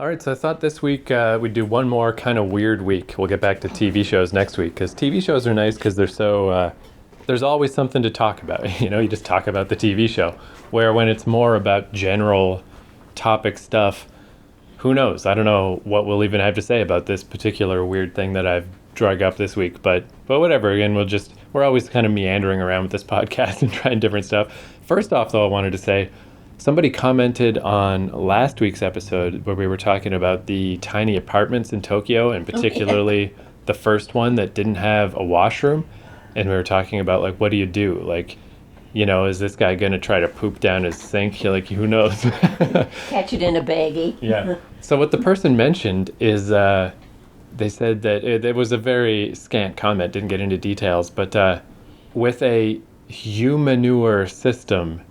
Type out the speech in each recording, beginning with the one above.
All right, so I thought this week we'd do one more kind of weird week. We'll get back to TV shows next week, because TV shows are nice because they're so, there's always something to talk about. You just talk about the TV show. Where when it's more about general topic stuff, who knows? I don't know what we'll even have to say about this particular weird thing that I've drug up this week. But whatever, again, we're always kind of meandering around with this podcast and trying different stuff. First off, though, I wanted to say, somebody commented on last week's episode where we were talking about the tiny apartments in Tokyo, and particularly the first one that didn't have a washroom. And we were talking about, like, what do you do? Like, is this guy going to try to poop down his sink? Like, who knows? Catch it in a baggie. Yeah. So what the person mentioned is they said that it was a very scant comment, didn't get into details, but with a humanure system,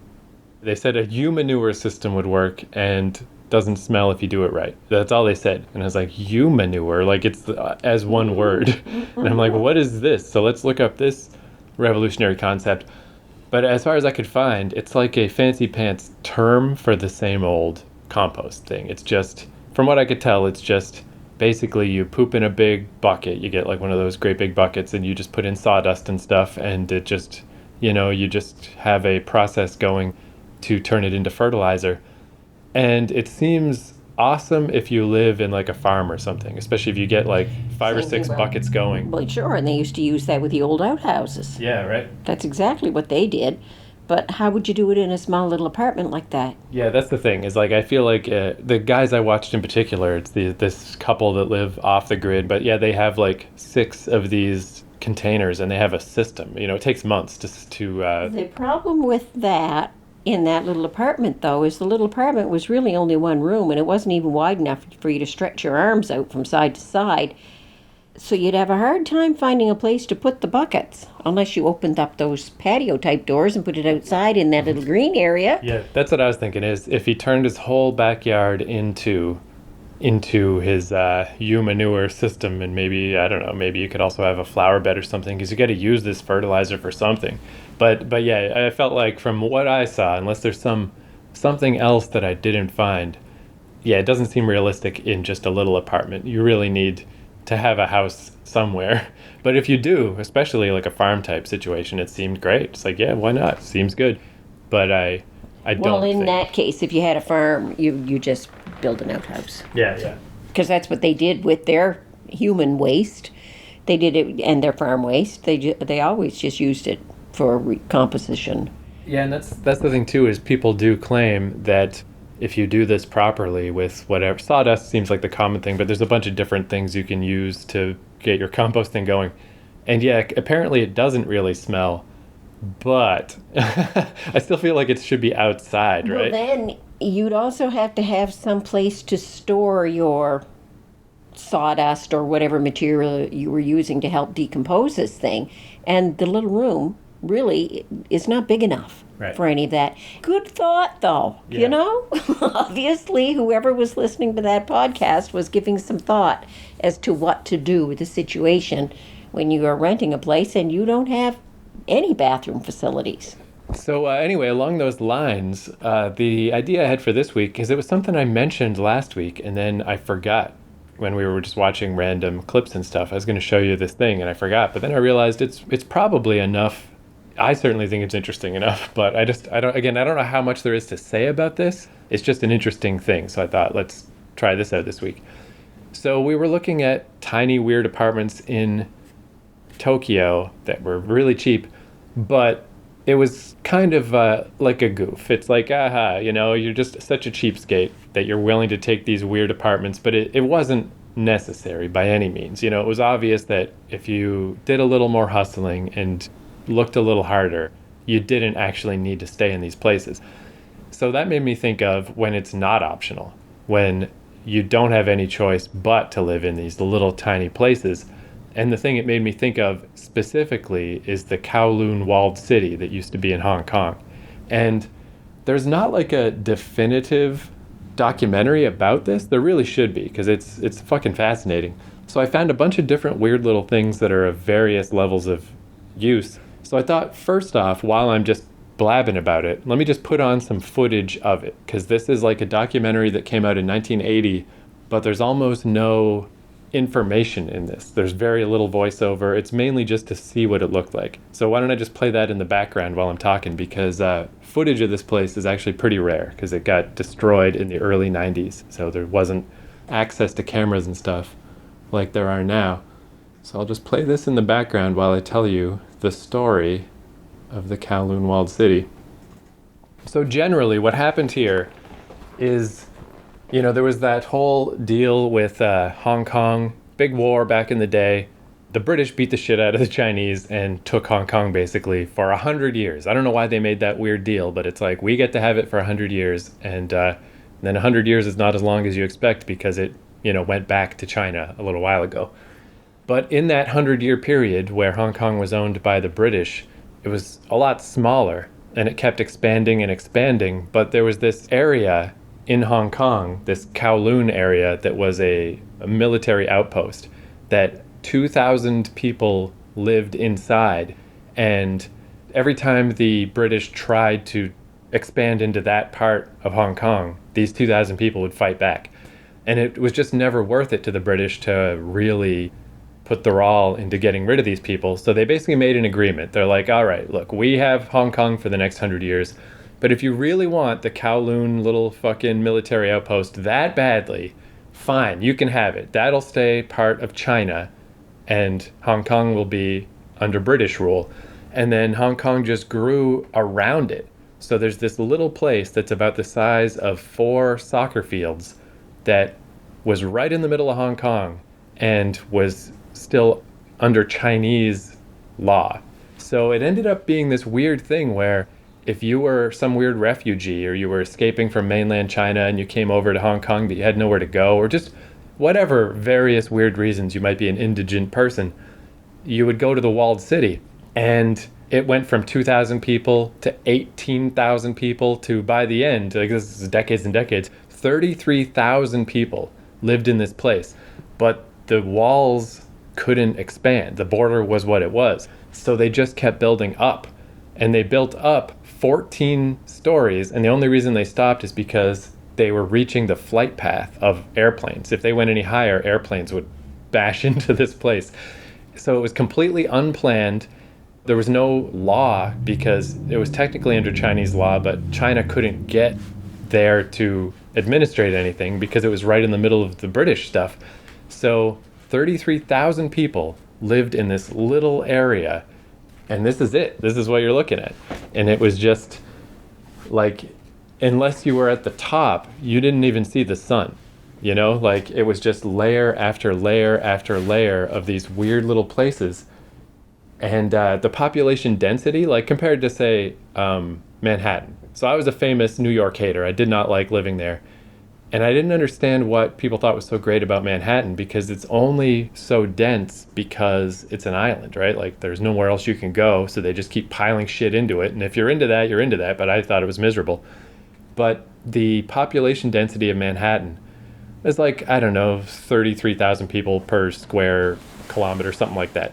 they said a humanure system would work and doesn't smell if you do it right. That's all they said. And I was like, humanure? Like, it's as one word. And I'm like, what is this? So let's look up this revolutionary concept. But as far as I could find, it's like a fancy pants term for the same old compost thing. It's just, from what I could tell, it's just basically you poop in a big bucket. You get like one of those great big buckets and you just put in sawdust and stuff, and it just, you just have a process going to turn it into fertilizer. And it seems awesome if you live in like a farm or something, especially if you get like 5 or 6 buckets going. Well, sure, and they used to use that with the old outhouses. Yeah, right. That's exactly what they did. But how would you do it in a small little apartment like that? Yeah, that's the thing, is like I feel like the guys I watched in particular, it's this couple that live off the grid, but yeah, they have like 6 of these containers and they have a system. It takes months to The problem with that in that little apartment, though, is the little apartment was really only one room, and it wasn't even wide enough for you to stretch your arms out from side to side. So you'd have a hard time finding a place to put the buckets, unless you opened up those patio-type doors and put it outside in that little green area. Yeah, that's what I was thinking, is if he turned his whole backyard into his humanure system, and maybe, I don't know, maybe you could also have a flower bed or something, because you got to use this fertilizer for something. But yeah, I felt like from what I saw, unless there's something else that I didn't find, yeah, it doesn't seem realistic in just a little apartment. You really need to have a house somewhere. But if you do, especially like a farm type situation, it seemed great. It's like, yeah, why not? Seems good. But I don't Well, in think... that case, if you had a farm, you just build an outhouse. Yeah. Because that's what they did with their human waste. They did it, and their farm waste. They always just used it for recomposition. Yeah, and that's the thing too, is people do claim that if you do this properly with whatever, sawdust seems like the common thing, but there's a bunch of different things you can use to get your composting going. And yeah, apparently it doesn't really smell, but I still feel like it should be outside, right? Well, then you'd also have to have some place to store your sawdust or whatever material you were using to help decompose this thing. And the little room really is not big enough for any of that. Good thought, though. Yeah. Obviously, whoever was listening to that podcast was giving some thought as to what to do with the situation when you are renting a place and you don't have any bathroom facilities. So anyway, along those lines, the idea I had for this week is it was something I mentioned last week, and then I forgot when we were just watching random clips and stuff. I was going to show you this thing, and I forgot. But then I realized it's probably enough. I certainly think it's interesting enough, but I don't know how much there is to say about this. It's just an interesting thing. So I thought, let's try this out this week. So we were looking at tiny, weird apartments in Tokyo that were really cheap, but it was kind of like a goof. It's like, you're just such a cheapskate that you're willing to take these weird apartments, but it wasn't necessary by any means. It was obvious that if you did a little more hustling and looked a little harder, you didn't actually need to stay in these places. So that made me think of when it's not optional, when you don't have any choice but to live in these little tiny places. And the thing it made me think of specifically is the Kowloon walled city that used to be in Hong Kong. And there's not like a definitive documentary about this. There really should be, because it's fucking fascinating. So I found a bunch of different weird little things that are of various levels of use. So I thought, first off, while I'm just blabbing about it, let me just put on some footage of it, because this is like a documentary that came out in 1980 but there's almost no information in this. There's very little voiceover. It's mainly just to see what it looked like. So why don't I just play that in the background while I'm talking, because footage of this place is actually pretty rare because it got destroyed in the early 90s. So there wasn't access to cameras and stuff like there are now. So I'll just play this in the background while I tell you the story of the Kowloon walled city. So generally what happened here is, there was that whole deal with Hong Kong, big war back in the day. The British beat the shit out of the Chinese and took Hong Kong basically for 100 years. I don't know why they made that weird deal, but it's like, we get to have it for 100 years. And then 100 years is not as long as you expect because it, went back to China a little while ago. But in that 100-year period where Hong Kong was owned by the British, it was a lot smaller and it kept expanding and expanding. But there was this area in Hong Kong, this Kowloon area, that was a military outpost that 2,000 people lived inside. And every time the British tried to expand into that part of Hong Kong, these 2,000 people would fight back. And it was just never worth it to the British to really put their all into getting rid of these people. So they basically made an agreement. They're like, all right, look, we have Hong Kong for the next 100 years. But if you really want the Kowloon little fucking military outpost that badly, fine, you can have it. That'll stay part of China, and Hong Kong will be under British rule. And then Hong Kong just grew around it. So there's this little place that's about the size of 4 soccer fields that was right in the middle of Hong Kong and was still under Chinese law. So it ended up being this weird thing where if you were some weird refugee or you were escaping from mainland China and you came over to Hong Kong but you had nowhere to go, or just whatever various weird reasons you might be an indigent person, you would go to the walled city. And it went from 2,000 people to 18,000 people to, by the end, like this is decades and decades, 33,000 people lived in this place. But the walls couldn't expand. The border was what it was. So they just kept building up. And they built up 14 stories, and the only reason they stopped is because they were reaching the flight path of airplanes. If they went any higher, airplanes would bash into this place. So it was completely unplanned. There was no law because it was technically under Chinese law, but China couldn't get there to administrate anything because it was right in the middle of the British stuff. So 33,000 people lived in this little area. And this is it. This is what you're looking at. And it was just like, unless you were at the top, you didn't even see the sun. Like it was just layer after layer after layer of these weird little places. And the population density, like compared to, say, Manhattan. So I was a famous New York hater. I did not like living there. And I didn't understand what people thought was so great about Manhattan, because it's only so dense because it's an island, right? Like there's nowhere else you can go, so they just keep piling shit into it. And if you're into that, you're into that, but I thought it was miserable. But the population density of Manhattan is like, I don't know, 33,000 people per square kilometer, something like that.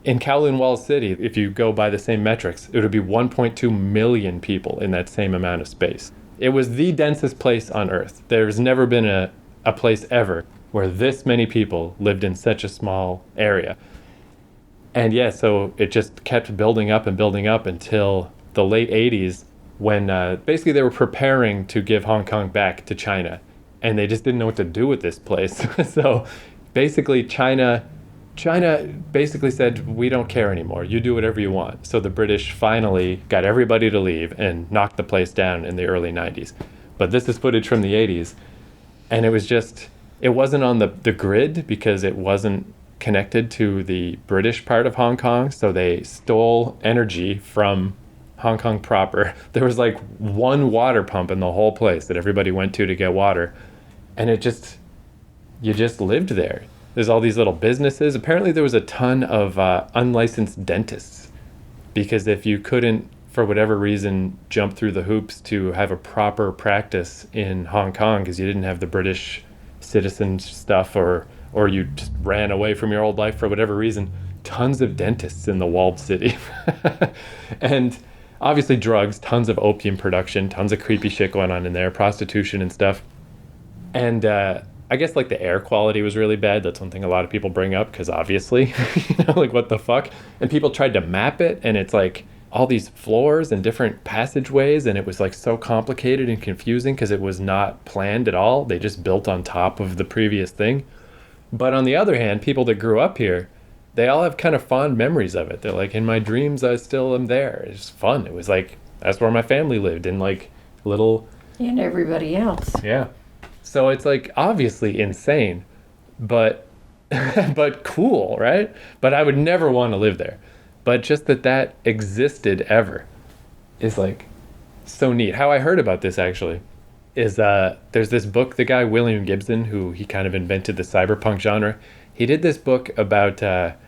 In Kowloon Walled City, if you go by the same metrics, it would be 1.2 million people in that same amount of space. It was the densest place on Earth. There's never been a place ever where this many people lived in such a small area. And yeah, so it just kept building up until the late 80s when basically they were preparing to give Hong Kong back to China. And they just didn't know what to do with this place. So basically China basically said, we don't care anymore. You do whatever you want. So the British finally got everybody to leave and knocked the place down in the early 90s. But this is footage from the 80s. And it wasn't on the grid because it wasn't connected to the British part of Hong Kong. So they stole energy from Hong Kong proper. There was like one water pump in the whole place that everybody went to get water. And you just lived there. There's all these little businesses. Apparently there was a ton of unlicensed dentists, because if you couldn't, for whatever reason, jump through the hoops to have a proper practice in Hong Kong because you didn't have the British citizen stuff, or you just ran away from your old life for whatever reason, tons of dentists in the walled city. And obviously drugs, tons of opium production, tons of creepy shit going on in there, prostitution and stuff. And I guess like the air quality was really bad. That's one thing a lot of people bring up because obviously, like what the fuck? And people tried to map it, and it's like all these floors and different passageways, and it was like so complicated and confusing because it was not planned at all. They just built on top of the previous thing. But on the other hand, people that grew up here, they all have kind of fond memories of it. They're like, in my dreams, I still am there. It's fun. It was like, that's where my family lived in like little. And everybody else. Yeah. So it's like obviously insane, but but cool, right? But I would never want to live there. But just that existed ever is like so neat. How I heard about this actually is there's this book, the guy William Gibson, who he kind of invented the cyberpunk genre. He did this book about that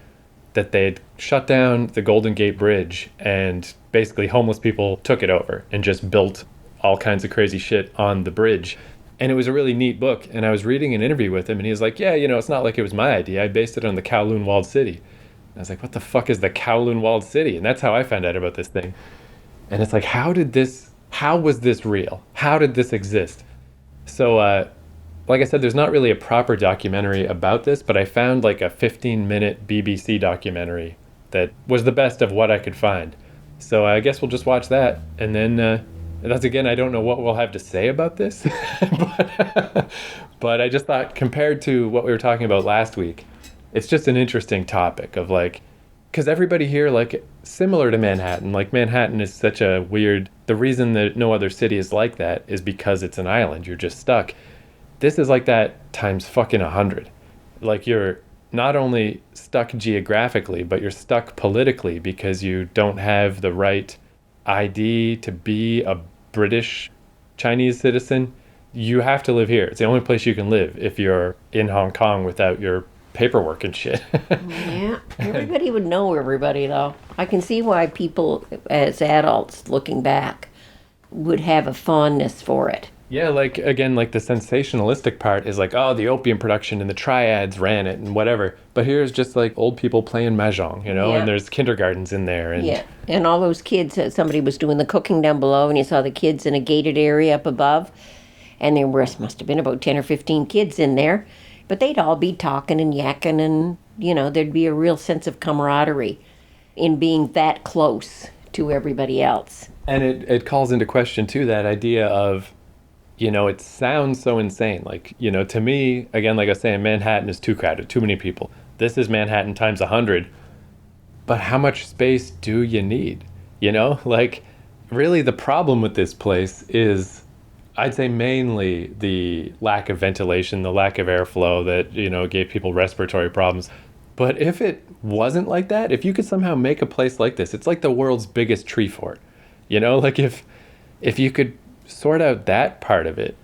they had shut down the Golden Gate Bridge, and basically homeless people took it over and just built all kinds of crazy shit on the bridge. And it was a really neat book. And I was reading an interview with him, and he was like, yeah, it's not like it was my idea. I based it on the Kowloon walled city. And I was like, what the fuck is the Kowloon walled city? And that's how I found out about this thing. And it's like, how was this real? How did this exist? So, like I said, there's not really a proper documentary about this, but I found like a 15-minute BBC documentary that was the best of what I could find. So I guess we'll just watch that. And then that's, again, I don't know what we'll have to say about this. but I just thought, compared to what we were talking about last week, it's just an interesting topic of like, because everybody here, like, similar to Manhattan, like Manhattan is such a weird, the reason that no other city is like that is because it's an island. You're just stuck. This is like that times fucking 100. Like, you're not only stuck geographically, but you're stuck politically because you don't have the right ID to be a British Chinese citizen. You have to live here. It's the only place you can live if you're in Hong Kong without your paperwork and shit. Yeah, everybody would know everybody, though. I can see why people, as adults looking back, would have a fondness for it. Yeah, like, again, like the sensationalistic part is like, oh, the opium production and the triads ran it and whatever. But here's just like old people playing mahjong, Yeah. and there's kindergartens in there. And Yeah, and all those kids, somebody was doing the cooking down below, and you saw the kids in a gated area up above, and there must have been about 10 or 15 kids in there, but they'd all be talking and yakking, and, there'd be a real sense of camaraderie in being that close to everybody else. And it calls into question, too, that idea of, it sounds so insane. Like, to me, again, like I was saying, Manhattan is too crowded, too many people. This is Manhattan times 100. But how much space do you need? Like, really the problem with this place is, I'd say, mainly the lack of ventilation, the lack of airflow that, gave people respiratory problems. But if it wasn't like that, if you could somehow make a place like this, it's like the world's biggest tree fort. Like if you could sort out that part of it,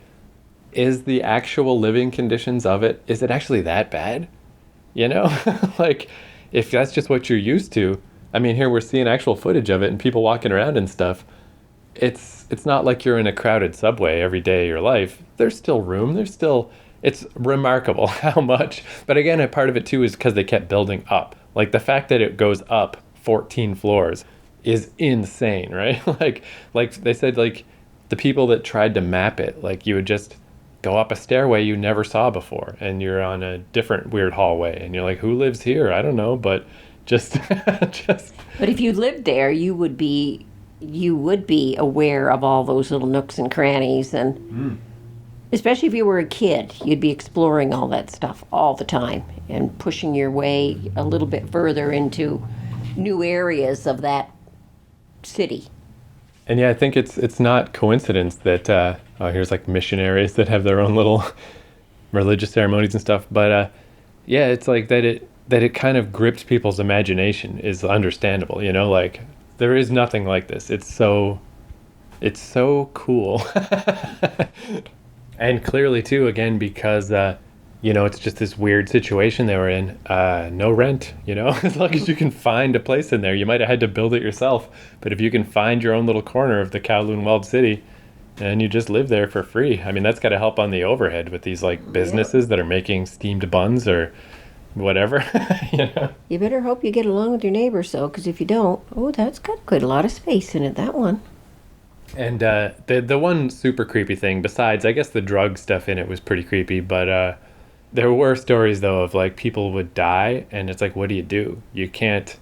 is the actual living conditions of it, is it actually that bad? Like, if that's just what you're used to, I mean, here we're seeing actual footage of it and people walking around and stuff. It's not like you're in a crowded subway every day of your life. There's still room. It's remarkable how much. But again, a part of it too is because they kept building up. Like, the fact that it goes up 14 floors is insane, right? like they said, like, the people that tried to map it, like, you would just go up a stairway you never saw before, and you're on a different weird hallway, and you're like, who lives here? I don't know, but just But if you lived there, you would be aware of all those little nooks and crannies, and especially if you were a kid, you'd be exploring all that stuff all the time and pushing your way a little bit further into new areas of that city. And yeah, I think it's not coincidence that here's like missionaries that have their own little religious ceremonies and stuff. But yeah, it's like that it kind of gripped people's imagination is understandable. Like, there is nothing like this. It's so cool. And clearly too, again, because it's just this weird situation they were in. No rent, as long as you can find a place in there. You might have had to build it yourself, but if you can find your own little corner of the Kowloon walled city and you just live there for free, I mean, that's got to help on the overhead with these like businesses that are making steamed buns or whatever. You better hope you get along with your neighbors, though, because if you don't, that's got quite a lot of space in it, that one. And the one super creepy thing, besides, I guess the drug stuff in it was pretty creepy, but There were stories though of like people would die, and it's like, what do you do? You can't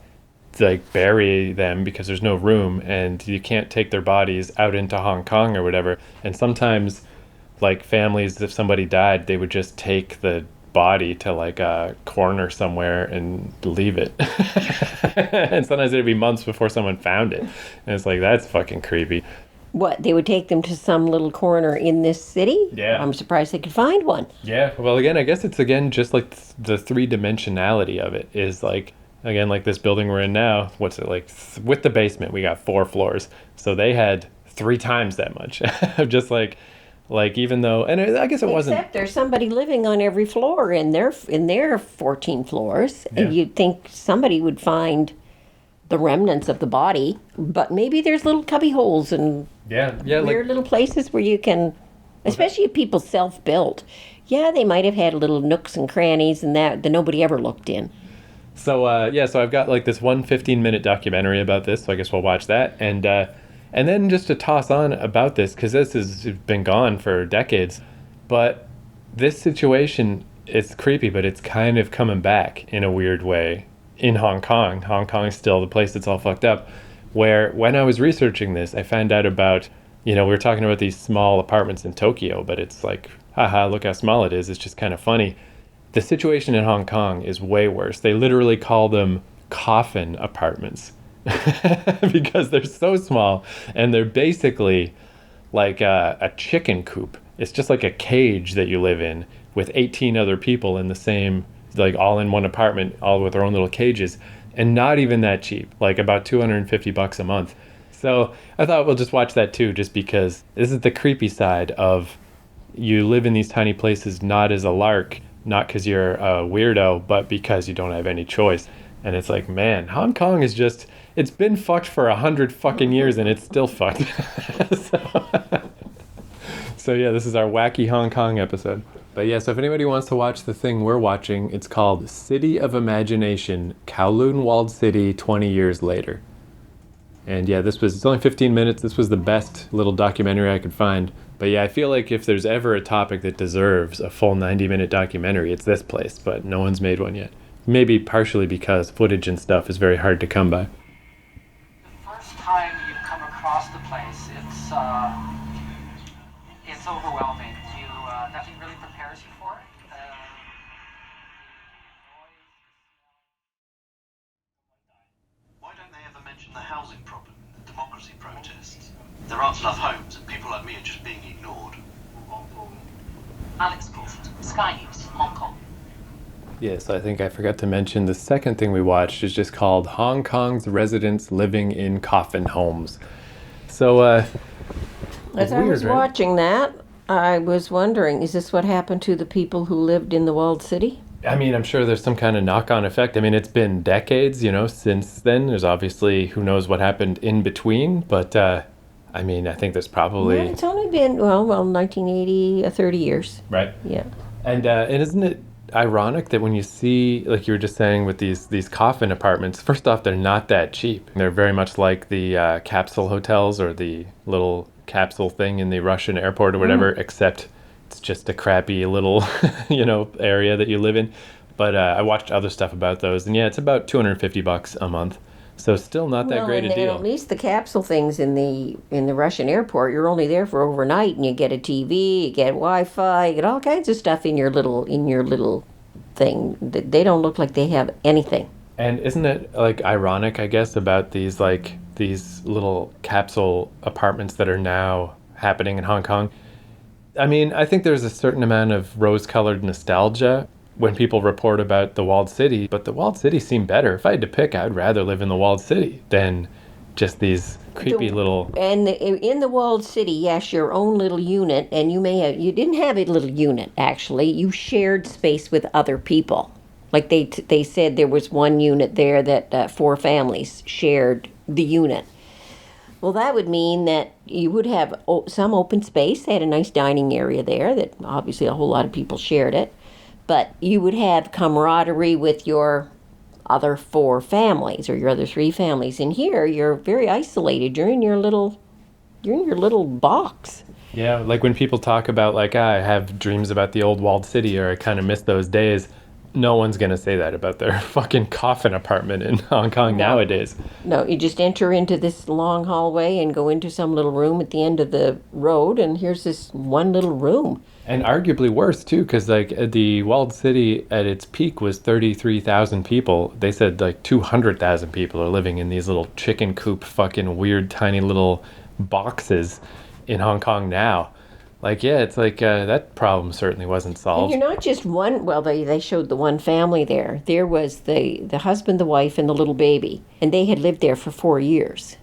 like bury them because there's no room, and you can't take their bodies out into Hong Kong or whatever. And sometimes, like families, if somebody died, they would just take the body to like a corner somewhere and leave it. And sometimes it'd be months before someone found it, and it's like that's fucking creepy. What, they would take them to some little corner in this city? Yeah. I'm surprised they could find one. Yeah, well, again, I guess it's again just like the three dimensionality of it is like, again, like this building we're in now. What's it like with the basement? We got 4 floors, so they had 3 times that much. Just like even though, and I guess it wasn't. Except there's somebody living on every floor in their 14 floors, Yeah. and you'd think somebody would find the remnants of the body, but maybe there's little cubby holes and Yeah, weird like little places where you can, especially if people self-built. Yeah, they might have had little nooks and crannies and that nobody ever looked in. so. Yeah, so I've got like this one 15-minute documentary about this. So I guess we'll watch that, and then just to toss on about this because this has been gone for decades, but this situation it's creepy, but it's kind of coming back in a weird way in Hong Kong. Hong Kong's still the place that's all fucked up. Where when I was researching this, I found out about, we were talking about these small apartments in Tokyo, but it's like, haha, look how small it is. It's just kind of funny. The situation in Hong Kong is way worse. They literally call them coffin apartments because they're so small and they're basically like a chicken coop. It's just like a cage that you live in with 18 other people in the same, like all in one apartment, all with their own little cages, and not even that cheap, like about $250 a month. So I thought we'll just watch that too, just because this is the creepy side of you live in these tiny places not as a lark, not because you're a weirdo, but because you don't have any choice. And it's like, man, Hong Kong is just, it's been fucked for 100 fucking years and it's still fucked. So yeah, this is our wacky Hong Kong episode. But yeah, so if anybody wants to watch the thing we're watching, it's called City of Imagination, Kowloon Walled City 20 Years Later. And yeah, it's only 15 minutes. This was the best little documentary I could find. But yeah, I feel like if there's ever a topic that deserves a full 90-minute documentary, it's this place, but no one's made one yet. Maybe partially because footage and stuff is very hard to come by. The first time you come across the place, it's overwhelming. Nothing really prepares you for it. Why don't they ever mention the housing problem in the democracy protests? There aren't enough homes and people like me are just being ignored. Alex Gould, Sky News, Hong Kong. Yes, I think I forgot to mention the second thing we watched is just called Hong Kong's Residents Living in Coffin Homes. So, As I was watching that, I was wondering, is this what happened to the people who lived in the walled city? I mean, I'm sure there's some kind of knock-on effect. I mean, it's been decades, since then. There's obviously who knows what happened in between, but I mean, I think there's probably... Well, it's only been, 1980, 30 years. Right. Yeah. And isn't it ironic that when you see, like you were just saying with these coffin apartments, first off, they're not that cheap. They're very much like the capsule hotels or the little capsule thing in the Russian airport or whatever, except it's just a crappy little, area that you live in. But I watched other stuff about those, and yeah, it's about $250 a month. So still not that great a deal. At least the capsule things in the Russian airport, you're only there for overnight, and you get a TV, you get Wi-Fi, you get all kinds of stuff in your little thing. They don't look like they have anything. And isn't it like ironic, I guess, about these little capsule apartments that are now happening in Hong Kong? I mean, I think there's a certain amount of rose-colored nostalgia when people report about the walled city, but the walled city seemed better. If I had to pick, I'd rather live in the walled city than just these creepy little... And in the walled city, yes, your own little unit, and you didn't have a little unit, actually. You shared space with other people. Like they said there was one unit there that 4 families shared the unit. Well, that would mean that you would have some open space. They had a nice dining area there that obviously a whole lot of people shared it. But you would have camaraderie with your other 4 families or your other 3 families. And here, you're very isolated. You're in your little box. Yeah, like when people talk about like, I have dreams about the old walled city or I kind of miss those days, no one's going to say that about their fucking coffin apartment in Hong Kong No. nowadays. No, you just enter into this long hallway and go into some little room at the end of the road, and here's this one little room. And arguably worse too, because like the walled city at its peak was 33,000 people. They said like 200,000 people are living in these little chicken coop, fucking weird, tiny little boxes in Hong Kong now. Like, yeah, it's like that problem certainly wasn't And solved. you're not just one, well, they showed the one family there. There was the husband, the wife, and the little baby, and they had lived there for 4 years.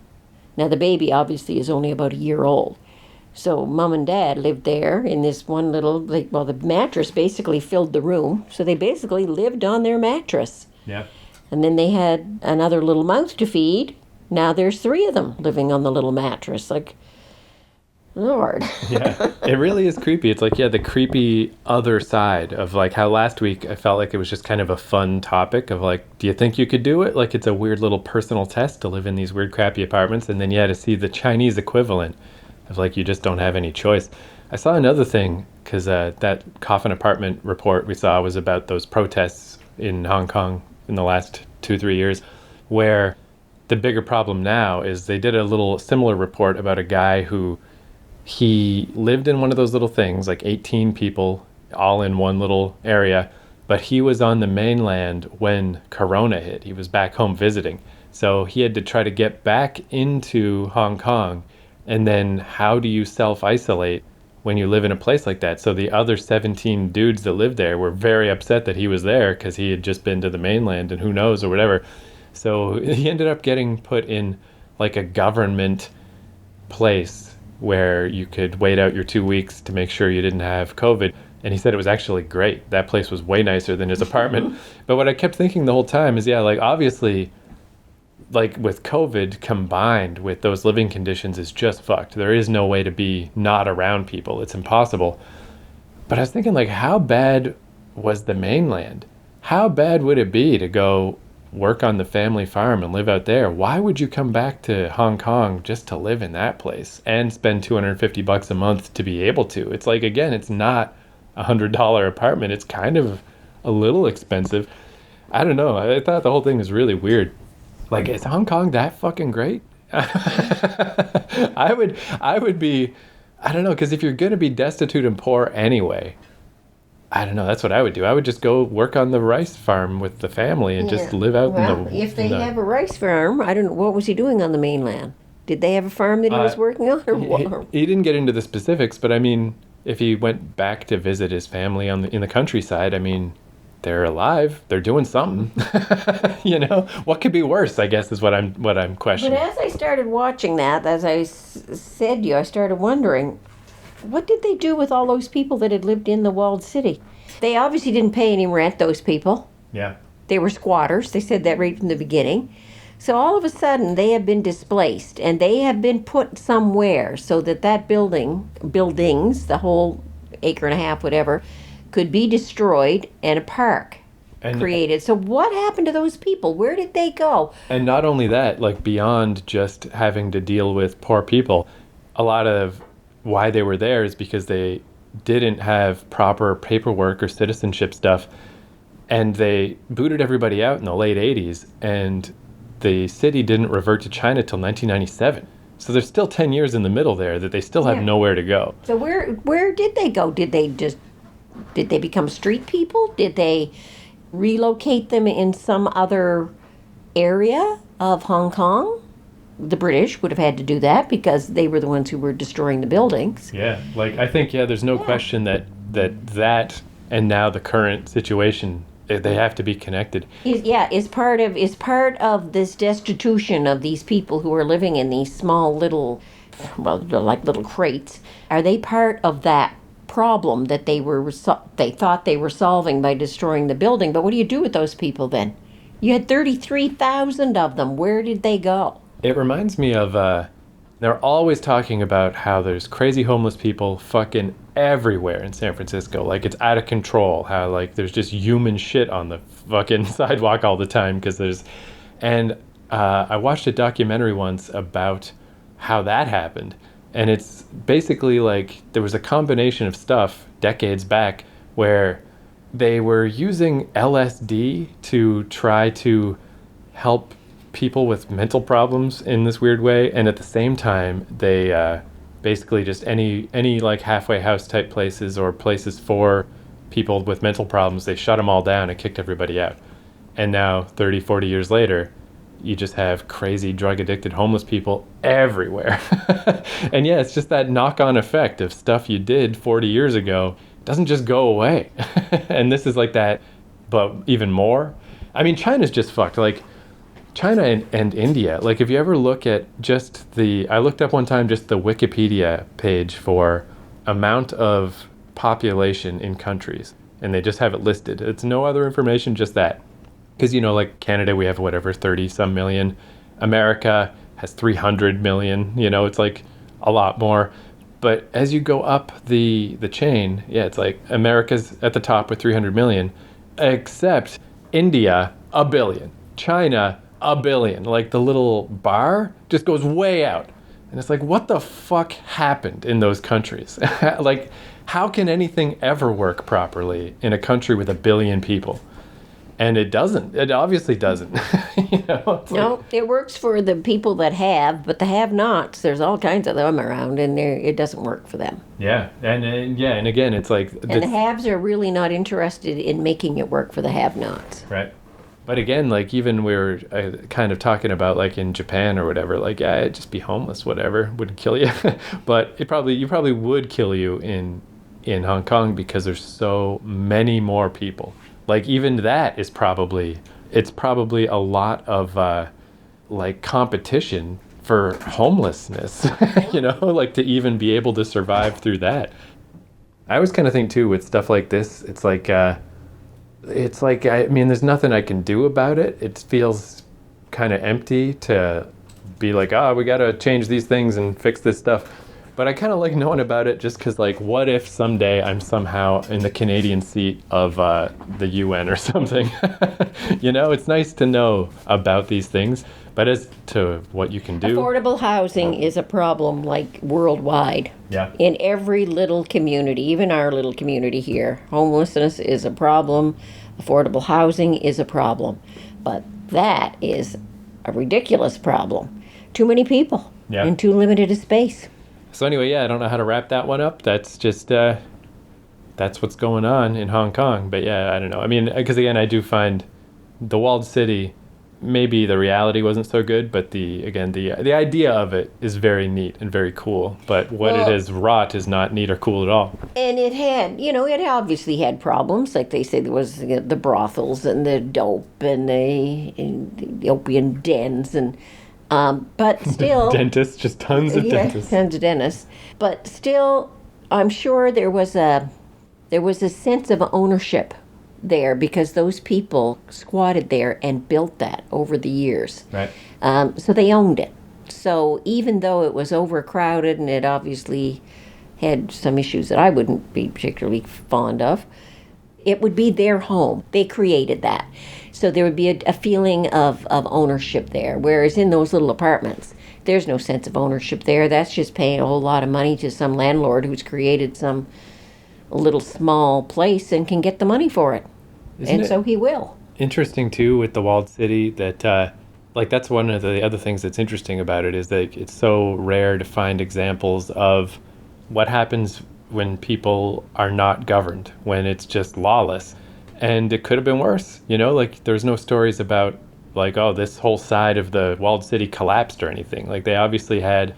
Now, the baby obviously is only about a year old. So mom and dad lived there in this one little, well, the mattress basically filled the room. So they basically lived on their mattress. Yeah. And then they had another little mouth to feed. Now there's three of them living on the little mattress. Like, Lord. Yeah, it really is creepy. It's like, yeah, the creepy other side of like how last week I felt like it was just kind of a fun topic of like, do you think you could do it? Like it's a weird little personal test to live in these weird crappy apartments. And then, yeah, to see the Chinese equivalent of like, you just don't have any choice. I saw another thing because that coffin apartment report we saw was about those protests in Hong Kong in the last 2-3 years, where the bigger problem now is they did a little similar report about a guy who he lived in one of those little things, like 18 people all in one little area, but he was on the mainland when Corona hit. He was back home visiting. So he had to try to get back into Hong Kong. And then how do you self-isolate when you live in a place like that? So the other 17 dudes that lived there were very upset that he was there because he had just been to the mainland and who knows or whatever. So he ended up getting put in like a government place where you could wait out your 2 weeks to make sure you didn't have COVID. And he said it was actually great. That place was way nicer than his apartment. But what I kept thinking the whole time is, yeah, like obviously, like with COVID combined with those living conditions is just fucked. There is no way to be not around people. It's impossible. But I was thinking, like, how bad was the mainland? How bad would it be to go work on the family farm and live out there? Why would you come back to Hong Kong just to live in that place and spend $250 a month to be able to? It's like, again, it's not $100 apartment. It's kind of a little expensive. I don't know. I thought the whole thing was really weird. Like, is Hong Kong that fucking great? I would be, I don't know, because if you're going to be destitute and poor anyway, I don't know. That's what I would do. I would just go work on the rice farm with the family and just live out in the... If they have a rice farm, I don't know, what was he doing on the mainland? Did they have a farm that he was working on? Or what? He didn't get into the specifics, but I mean, if he went back to visit his family in the countryside, I mean, they're alive. They're doing something. You know, what could be worse? I guess is what I'm questioning. But as I started watching that, as I said to you, I started wondering, what did they do with all those people that had lived in the walled city? They obviously didn't pay any rent, those people. Yeah. They were squatters. They said that right from the beginning. So all of a sudden, they have been displaced, and they have been put somewhere so that buildings, the whole acre and a half, whatever, could be destroyed and a park created. So what happened to those people? Where did they go? And not only that, like beyond just having to deal with poor people, a lot of why they were there is because they didn't have proper paperwork or citizenship stuff, and they booted everybody out in the late 80s, and the city didn't revert to China till 1997. So there's still 10 years in the middle there that they still have nowhere to go. So where did they go? Did they become street people? Did they relocate them in some other area of Hong Kong? The British would have had to do that because they were the ones who were destroying the buildings. Yeah, like I think, there's no question that and now the current situation, they have to be connected. Is part of this destitution of these people who are living in these small little, well, they're like little crates. Are they part of that problem that they thought they were solving by destroying the building? But what do you do with those people then? You had 33,000 of them. Where did they go? It reminds me of, they're always talking about how there's crazy homeless people fucking everywhere in San Francisco. Like, it's out of control. How, like, there's just human shit on the fucking sidewalk all the time because there's... And I watched a documentary once about how that happened. And it's basically like there was a combination of stuff decades back where they were using LSD to try to help people with mental problems in this weird way, and at the same time they basically just any like halfway house type places or places for people with mental problems, they shut them all down and kicked everybody out. And now 30, 40 years later, you just have crazy drug addicted homeless people everywhere. And yeah, it's just that knock on effect of stuff you did 40 years ago doesn't just go away. And this is like that, but even more. I mean, China's just fucked. Like, China and India, like if you ever look at just I looked up one time just the Wikipedia page for amount of population in countries, and they just have it listed. It's no other information, just that. Because, like Canada, we have whatever, 30 some million. America has 300 million, it's like a lot more. But as you go up the chain, yeah, it's like America's at the top with 300 million, except India, 1 billion. China, 1 billion. Like the little bar just goes way out. And it's like, what the fuck happened in those countries? Like, how can anything ever work properly in a country with 1 billion people? And it doesn't. It obviously doesn't. No, it works for the people that have, but the have-nots, there's all kinds of them around, and it doesn't work for them. Yeah, and again, it's like... And the haves are really not interested in making it work for the have-nots. Right. But again, like even we were kind of talking about like in Japan or whatever, like, yeah, just be homeless, whatever, wouldn't kill you. But you probably would kill you in Hong Kong because there's so many more people. Like even that is probably a lot of like competition for homelessness, like to even be able to survive through that. I always kind of think too with stuff like this, it's like I mean, there's nothing I can do about it. It feels kind of empty to be like, we got to change these things and fix this stuff. But I kind of like knowing about it just because, like, what if someday I'm somehow in the Canadian seat of the UN or something? It's nice to know about these things. But as to what you can do... Affordable housing is a problem, like, worldwide. Yeah. In every little community, even our little community here. Homelessness is a problem. Affordable housing is a problem. But that is a ridiculous problem. Too many people. Yeah. And too limited a space. So anyway, yeah, I don't know how to wrap that one up. That's just, that's what's going on in Hong Kong. But yeah, I don't know. I mean, because again, I do find the walled city, maybe the reality wasn't so good, but the idea of it is very neat and very cool. But what it has wrought is not neat or cool at all. And it had, it obviously had problems. Like they say, there was the brothels and the dope and the opium dens and... but still... Dentists, just tons of dentists. Tons of dentists. But still, I'm sure there was a sense of ownership there because those people squatted there and built that over the years. Right. So they owned it. So even though it was overcrowded and it obviously had some issues that I wouldn't be particularly fond of, it would be their home. They created that. So there would be a feeling of ownership there. Whereas in those little apartments, there's no sense of ownership there. That's just paying a whole lot of money to some landlord who's created some little small place and can get the money for it. So he will. Interesting, too, with the walled city that, like, that's one of the other things that's interesting about it is that it's so rare to find examples of what happens when people are not governed, when it's just lawless. And it could have been worse, like there's no stories about like, this whole side of the walled city collapsed or anything. Like they obviously had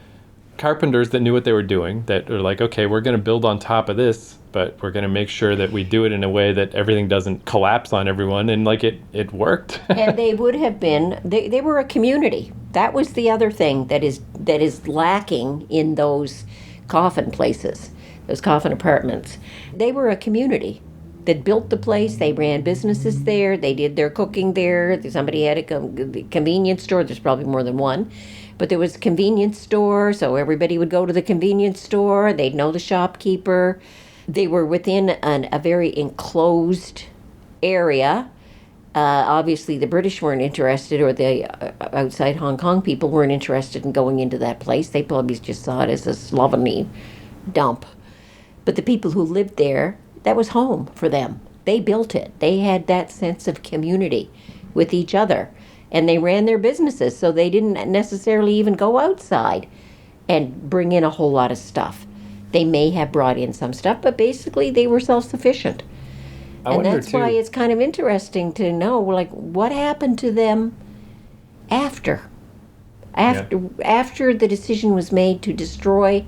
carpenters that knew what they were doing that are like, okay, we're going to build on top of this, but we're going to make sure that we do it in a way that everything doesn't collapse on everyone. And like it worked. And they would have been, they were a community. That was the other thing that is lacking in those coffin places, those coffin apartments. They were a community that built the place. They ran businesses there. They did their cooking there. Somebody had a convenience store. There's probably more than one. But there was a convenience store, so everybody would go to the convenience store. They'd know the shopkeeper. They were within a very enclosed area. Obviously, the British weren't interested, or the outside Hong Kong people weren't interested in going into that place. They probably just saw it as a slovenly dump. But the people who lived there, that was home for them. They built it. They had that sense of community with each other. And they ran their businesses, so they didn't necessarily even go outside and bring in a whole lot of stuff. They may have brought in some stuff, but basically they were self-sufficient. And that's why it's kind of interesting to know, like, what happened to them after the decision was made to destroy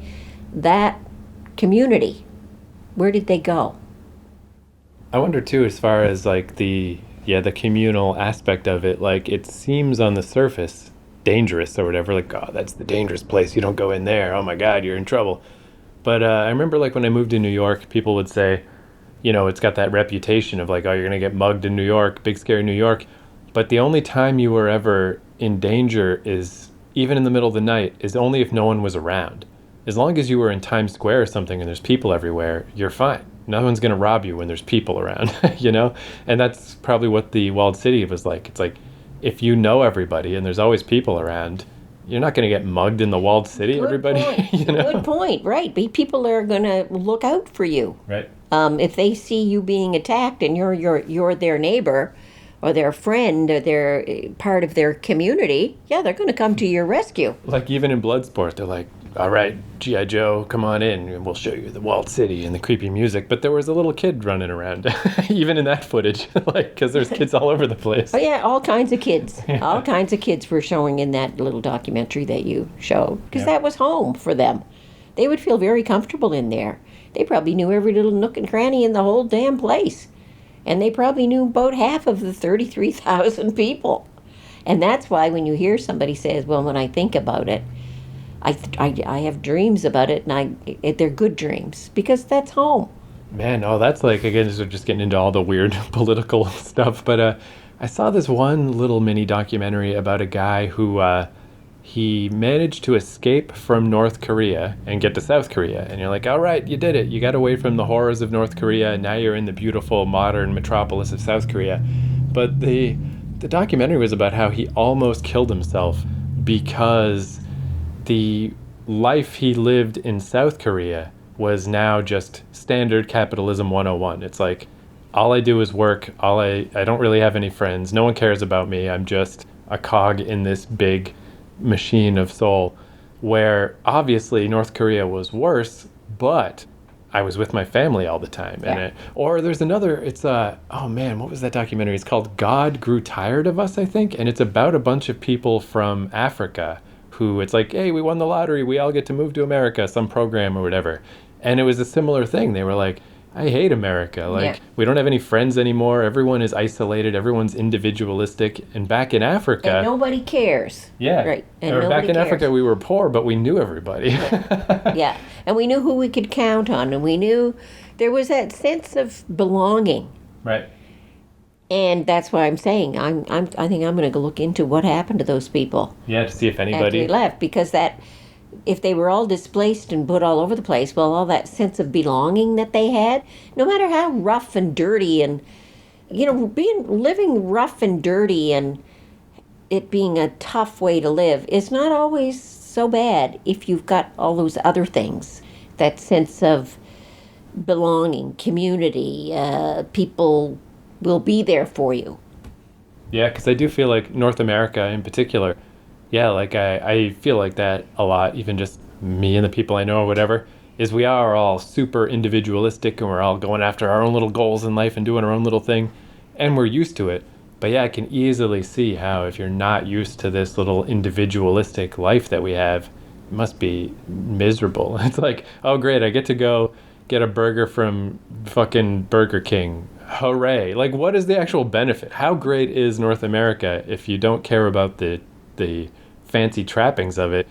that community. Where did they go? I wonder too, as far as like the communal aspect of it, like it seems on the surface dangerous or whatever, like, oh, that's the dangerous place, you don't go in there, oh my God, you're in trouble. But I remember like when I moved to New York, people would say, it's got that reputation of like, oh, you're going to get mugged in New York, big scary New York. But the only time you were ever in danger is, even in the middle of the night, is only if no one was around. As long as you were in Times Square or something and there's people everywhere, you're fine. No one's going to rob you when there's people around, And that's probably what the walled city was like. It's like, if you know everybody and there's always people around, you're not going to get mugged in the walled city, Good everybody. Point. Good point, right. People are going to look out for you. Right. If they see you being attacked and you're their neighbor or their friend or they're part of their community, yeah, they're going to come to your rescue. Like even in Bloodsport, they're like, all right, G.I. Joe, come on in and we'll show you the walled city and the creepy music. But there was a little kid running around, even in that footage, like, because there's kids all over the place. Oh, yeah, all kinds of kids. All kinds of kids were showing in that little documentary that you showed, because that was home for them. They would feel very comfortable in there. They probably knew every little nook and cranny in the whole damn place. And they probably knew about half of the 33,000 people. And that's why when you hear somebody says, well, when I think about it, I have dreams about it, and they're good dreams, because that's home. Man, that's like, again, we're just getting into all the weird political stuff. But I saw this one little mini documentary about a guy who he managed to escape from North Korea and get to South Korea. And you're like, all right, you did it. You got away from the horrors of North Korea, and now you're in the beautiful modern metropolis of South Korea. But the documentary was about how he almost killed himself because the life he lived in South Korea was now just standard capitalism 101. It's like, all I do is work. I don't really have any friends. No one cares about me. I'm just a cog in this big machine of soul, where obviously North Korea was worse, but I was with my family all the time. Yeah. And or there's another, it's oh man, what was that documentary? It's called God Grew Tired of Us, I think. And it's about a bunch of people from Africa who, it's like, hey, we won the lottery, we all get to move to America, some program or whatever. And it was a similar thing. They were like, I hate America. Like, we don't have any friends anymore. Everyone is isolated. Everyone's individualistic. And back in Africa... And nobody cares. Yeah. Right. And or back in cares. Africa, we were poor, but we knew everybody. Yeah. And we knew who we could count on. And we knew there was that sense of belonging. Right. And that's why I'm saying I think I'm going to go look into what happened to those people. Yeah, to see if anybody... After they left. Because if they were all displaced and put all over the place, well, all that sense of belonging that they had, no matter how rough and dirty and, living rough and dirty and it being a tough way to live is not always so bad if you've got all those other things. That sense of belonging, community, people will be there for you. Yeah, because I do feel like North America in particular, yeah, like I feel like that a lot, even just me and the people I know or whatever, is we are all super individualistic and we're all going after our own little goals in life and doing our own little thing, and we're used to it. But yeah, I can easily see how if you're not used to this little individualistic life that we have, it must be miserable. It's like, oh great, I get to go get a burger from fucking Burger King. Hooray. Like, what is the actual benefit? How great is North America if you don't care about the fancy trappings of it?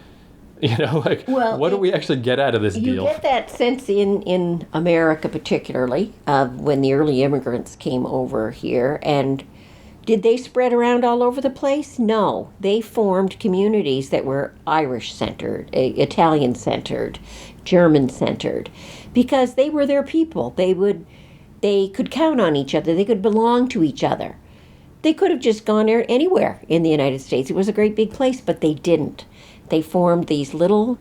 What do we actually get out of this deal? You get that sense in America particularly, when the early immigrants came over here. And did they spread around all over the place? No. They formed communities that were Irish-centered, Italian-centered, German-centered, because they were their people. They could count on each other. They could belong to each other. They could have just gone there anywhere in the United States. It was a great big place, but they didn't. They formed these little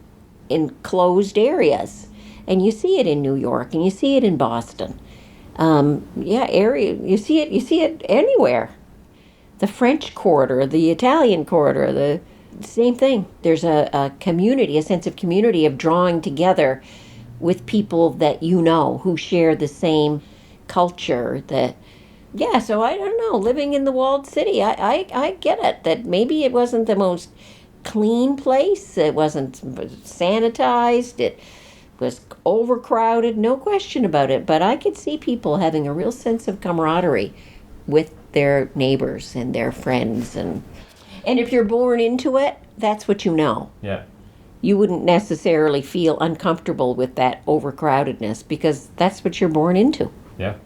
enclosed areas. And you see it in New York, and you see it in Boston. Area. You see it anywhere. The French Quarter, the Italian Quarter, the same thing. There's a community, a sense of community, of drawing together with people that you know who share the same culture. So I don't know. Living in the walled city, I get it. That maybe it wasn't the most clean place. It wasn't sanitized. It was overcrowded, no question about it. But I could see people having a real sense of camaraderie with their neighbors and their friends. And if you're born into it, that's what you know. Yeah. You wouldn't necessarily feel uncomfortable with that overcrowdedness because that's what you're born into. Yeah.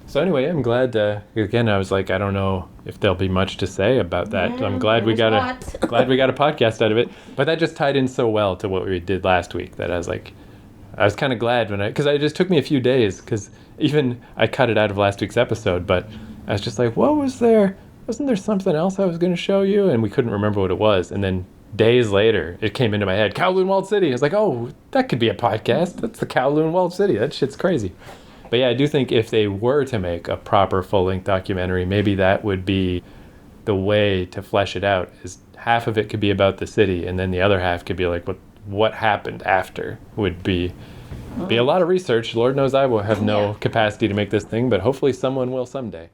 So anyway, I'm glad, again, I was like, I don't know if there'll be much to say about that. Yeah, I'm glad we got a podcast out of it. But that just tied in so well to what we did last week that I was kind of glad because it just took me a few days, because even I cut it out of last week's episode, but I was just like, what was there? Wasn't there something else I was going to show you? And we couldn't remember what it was. And then days later, it came into my head, Kowloon Walled City. I was like, oh, that could be a podcast. That's the Kowloon Walled City. That shit's crazy. But yeah, I do think if they were to make a proper full-length documentary, maybe that would be the way to flesh it out. Is half of it could be about the city, and then the other half could be like what happened after. Would be a lot of research. Lord knows I will have no capacity to make this thing, but hopefully someone will someday.